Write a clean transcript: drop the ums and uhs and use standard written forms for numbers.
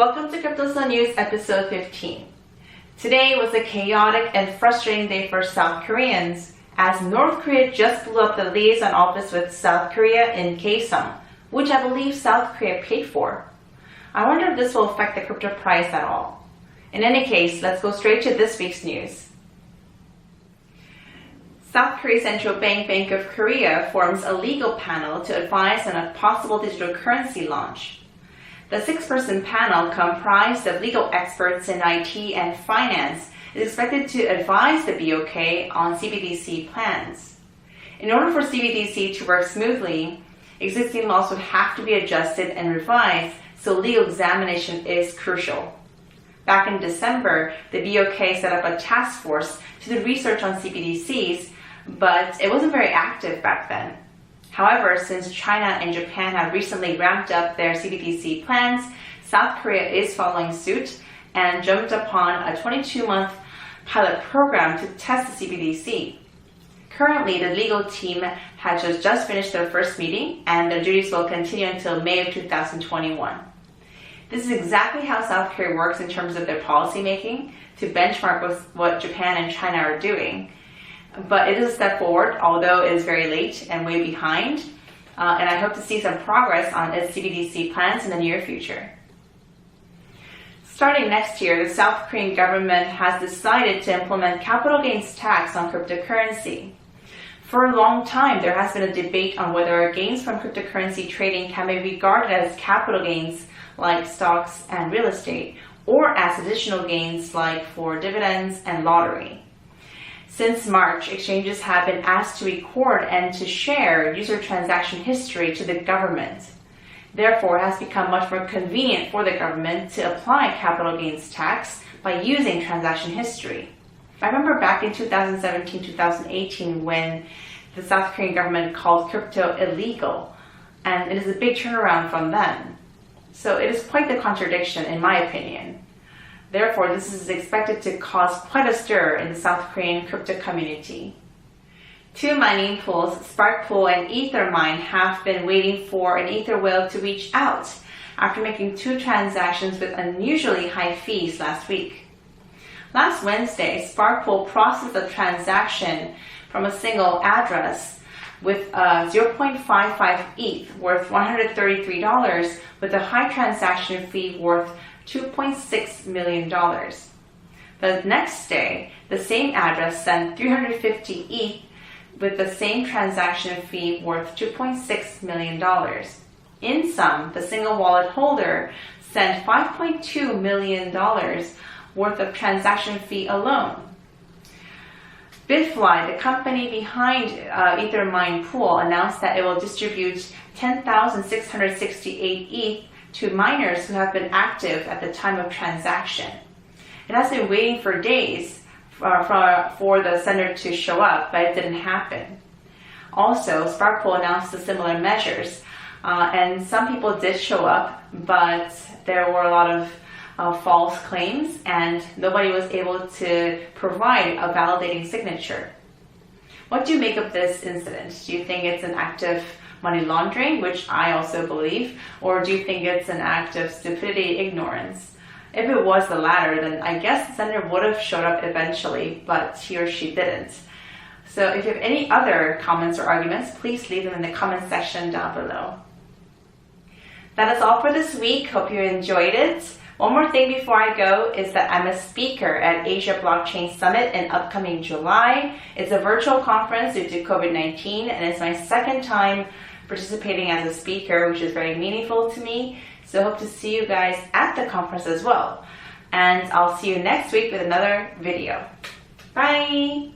Welcome to KryptoSeoul News episode 15. Today was a chaotic and frustrating day for South Koreans as North Korea just blew up the liaison office with South Korea in Kaesong, which I believe South Korea paid for. I wonder if this will affect the crypto price at all. In any case, let's go straight to this week's news. South Korea's Central Bank, Bank of Korea, forms a legal panel to advise on a possible digital currency launch. The six-person panel, comprised of legal experts in IT and finance, is expected to advise the BOK on CBDC plans. In order for CBDC to work smoothly, existing laws would have to be adjusted and revised, so legal examination is crucial. Back in December, the BOK set up a task force to do research on CBDCs, but it wasn't very active back then. However, since China and Japan have recently ramped up their CBDC plans, South Korea is following suit and jumped upon a 22-month pilot program to test the CBDC. Currently, the legal team has just finished their first meeting, and their duties will continue until May of 2021. This is exactly how South Korea works in terms of their policymaking, to benchmark with what Japan and China are doing. But it is a step forward, although it is very late and way behind, and I hope to see some progress on its CBDC plans in the near future. Starting next year, the South Korean government has decided to implement capital gains tax on cryptocurrency. For a long time, there has been a debate on whether gains from cryptocurrency trading can be regarded as capital gains like stocks and real estate, or as additional gains like for dividends and lottery. Since March, exchanges have been asked to record and to share user transaction history to the government. Therefore, it has become much more convenient for the government to apply capital gains tax by using transaction history. I remember back in 2017-2018 when the South Korean government called crypto illegal, and it is a big turnaround from then. So it is quite the contradiction in my opinion. Therefore, this is expected to cause quite a stir in the South Korean crypto community. Two mining pools, Sparkpool and Ethermine, have been waiting for an Ether whale to reach out after making two transactions with unusually high fees last week. Last Wednesday, Sparkpool processed a transaction from a single address with 0.55 ETH worth $133 with a high transaction fee worth $2.6 million. The next day, the same address sent 350 ETH with the same transaction fee worth $2.6 million. In sum, the single wallet holder sent $5.2 million worth of transaction fee alone. Bitfly, the company behind Ethermine Pool, announced that it will distribute 10,668 ETH to miners who have been active at the time of transaction. It has been waiting for days for the sender to show up, but it didn't happen. Also, Sparkpool announced similar measures, and some people did show up, but there were a lot of false claims, and nobody was able to provide a validating signature. What do you make of this incident? Do you think it's an act of money laundering, which I also believe, or do you think it's an act of stupidity, ignorance? If it was the latter, then I guess the sender would have showed up eventually, but he or she didn't. So if you have any other comments or arguments, please leave them in the comment section down below. That is all for this week. Hope you enjoyed it. One more thing before I go is that I'm a speaker at Asia Blockchain Summit in upcoming July. It's a virtual conference due to COVID-19, and it's my second time participating as a speaker, which is very meaningful to me. So I hope to see you guys at the conference as well. And I'll see you next week with another video. Bye!